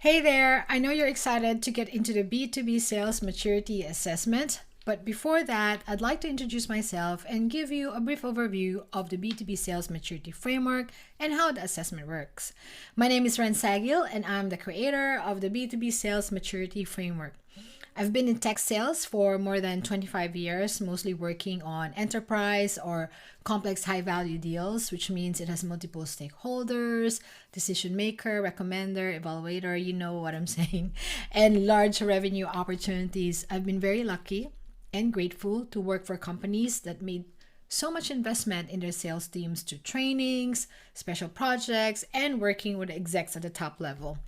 Hey there, I know you're excited to get into the B2B Sales Maturity Assessment, but before that, I'd like to introduce myself and give you a brief overview of the B2B Sales Maturity Framework and how the assessment works. My name is Ren Sagil, and I'm the creator of the B2B Sales Maturity Framework. I've been in tech sales for more than 25 years, mostly working on enterprise or complex high value deals, which means it has multiple stakeholders, decision maker, recommender, evaluator, you know what I'm saying, and large revenue opportunities. I've been very lucky and grateful to work for companies that made so much investment in their sales teams to trainings, special projects, and working with execs at the top level.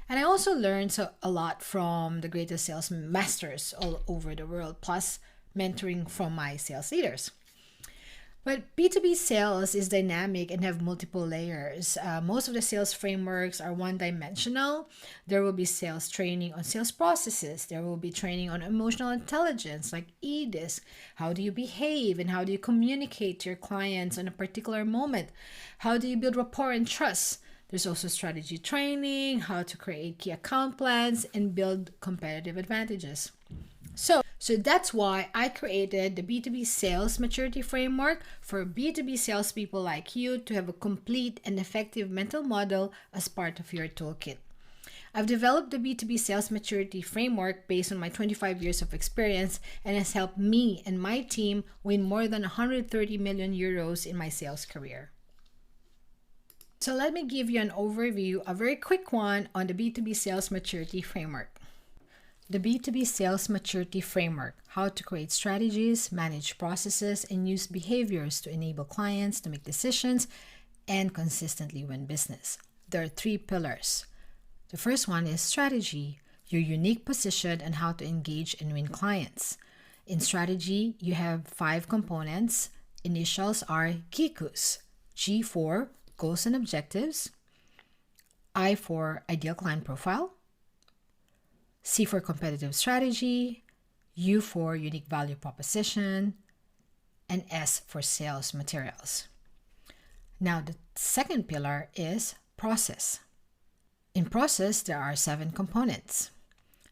And I also learned a lot from the greatest sales masters all over the world, plus mentoring from my sales leaders. But B2B sales is dynamic and have multiple layers. Most of the sales frameworks are one dimensional. There will be sales training on sales processes. There will be training on emotional intelligence like EDIS. How do you behave and how do you communicate to your clients in a particular moment? How do you build rapport and trust? There's also strategy training, how to create key account plans, and build competitive advantages. So that's why I created the B2B Sales Maturity Framework for B2B salespeople like you to have a complete and effective mental model as part of your toolkit. I've developed the B2B Sales Maturity Framework based on my 25 years of experience and has helped me and my team win more than 130 million euros in my sales career. So let me give you an overview, a very quick one, on the B2B Sales Maturity Framework. The B2B Sales Maturity Framework: how to create strategies, manage processes, and use behaviors to enable clients to make decisions and consistently win business. There are three pillars. The first one is strategy, your unique position and how to engage and win clients. In strategy, you have 5 components. Initials are GICUs. G for goals and objectives, I for ideal client profile, C for competitive strategy, U for unique value proposition, and S for sales materials. Now, the second pillar is process. In process, there are 7 components.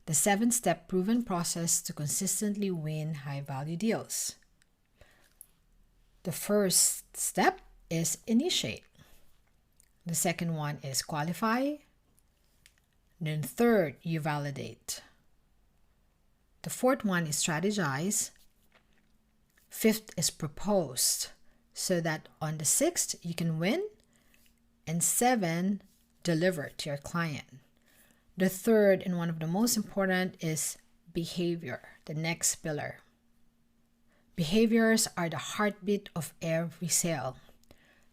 The 7-step proven process to consistently win high-value deals. The first step is initiate. The second one is qualify. Then third, you validate. The fourth one is strategize. Fifth is propose, so that on the 6th you can win. And 7, deliver to your client. The third and one of the most important is behavior, the next pillar. Behaviors are the heartbeat of every sale.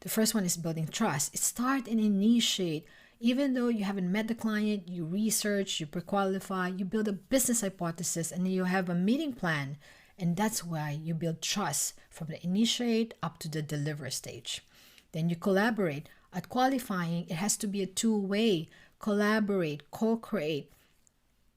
The first one is building trust. Start and initiate. Even though you haven't met the client, you research, you pre-qualify, you build a business hypothesis, and you have a meeting plan. And that's why you build trust from the initiate up to the deliver stage. Then you collaborate. At qualifying, it has to be a two-way. Collaborate, co-create.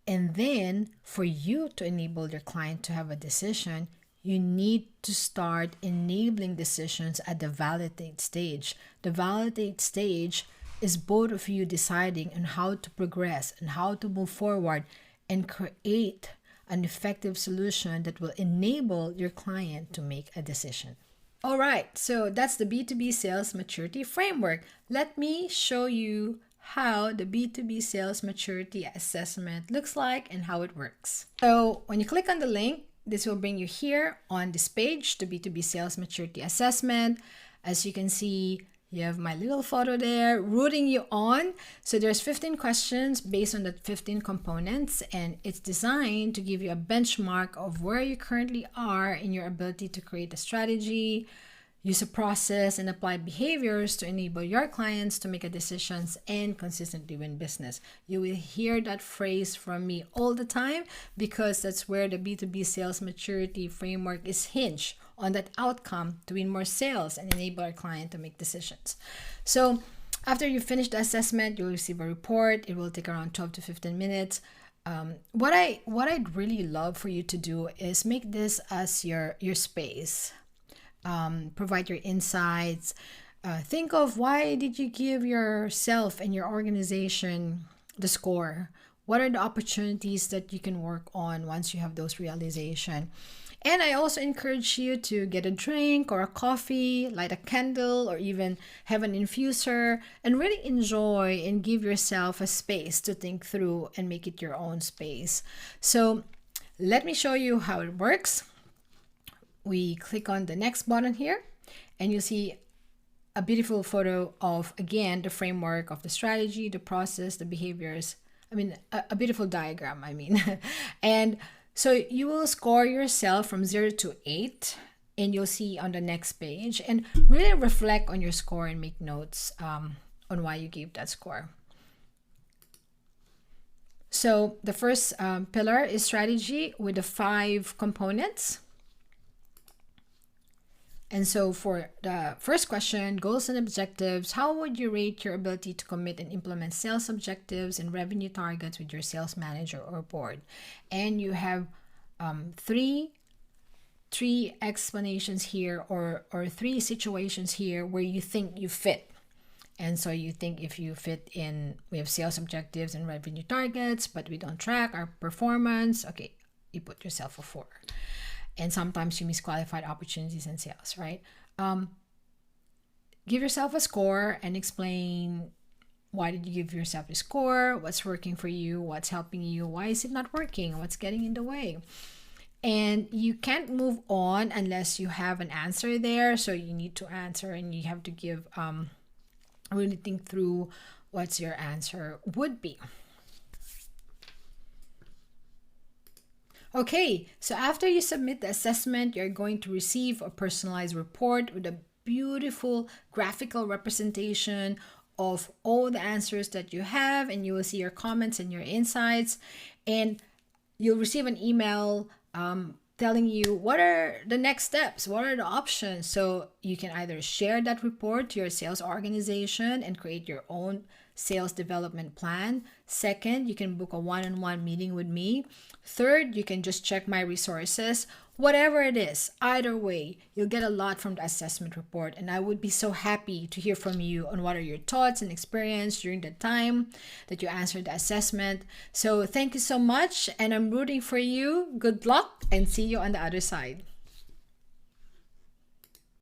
And then for you to enable your client to have a decision, you need to start enabling decisions at the validate stage. The validate stage is both of you deciding on how to progress and how to move forward and create an effective solution that will enable your client to make a decision. All right, so that's the B2B Sales Maturity Framework. Let me show you how the B2B Sales Maturity Assessment looks like and how it works. So when you click on the link, this will bring you here on this page, the B2B Sales Maturity Assessment. As you can see, you have my little photo there rooting you on. So there's 15 questions based on the 15 components, and it's designed to give you a benchmark of where you currently are in your ability to create a strategy, use a process, and apply behaviors to enable your clients to make decisions and consistently win business. You will hear that phrase from me all the time because that's where the B2B Sales Maturity Framework is hinged on, that outcome to win more sales and enable our client to make decisions. So after you finish the assessment, you'll receive a report. It will take around 12 to 15 minutes. What I'd really love for you to do is make this as your space. Provide your insights. Think of why did you give yourself and your organization the score? What are the opportunities that you can work on once you have those realization? And I also encourage you to get a drink or a coffee, light a candle, or even have an infuser, and really enjoy and give yourself a space to think through and make it your own space. So let me show you how it works. We click on the next button here, and you'll see a beautiful photo of, again, the framework of the strategy, the process, the behaviors. I mean, a beautiful diagram, I mean. And so you will score yourself from 0 to 8, and you'll see on the next page, and really reflect on your score and make notes on why you gave that score. So the first pillar is strategy with the 5 components. And so for the first question, goals and objectives, how would you rate your ability to commit and implement sales objectives and revenue targets with your sales manager or board? And you have three explanations here, or 3 situations here where you think you fit. And so you think if you fit in, we have sales objectives and revenue targets, but we don't track our performance. Okay, you put yourself a 4. And sometimes you miss qualified opportunities in sales, right? Give yourself a score and explain, why did you give yourself a score? What's working for you? What's helping you? Why is it not working? What's getting in the way? And you can't move on unless you have an answer there. So you need to answer, and you have to give, really think through what's your answer would be. Okay, so after you submit the assessment, you're going to receive a personalized report with a beautiful graphical representation of all the answers that you have, and you will see your comments and your insights, and you'll receive an email telling you what are the next steps, what are the options. So you can either share that report to your sales organization and create your own sales development plan. Second, you can book a one-on-one meeting with me. Third, you can just check my resources. Whatever it is, either way, you'll get a lot from the assessment report, and I would be so happy to hear from you on what are your thoughts and experience during the time that you answered the assessment. So thank you so much, and I'm rooting for you. Good luck, and see you on the other side.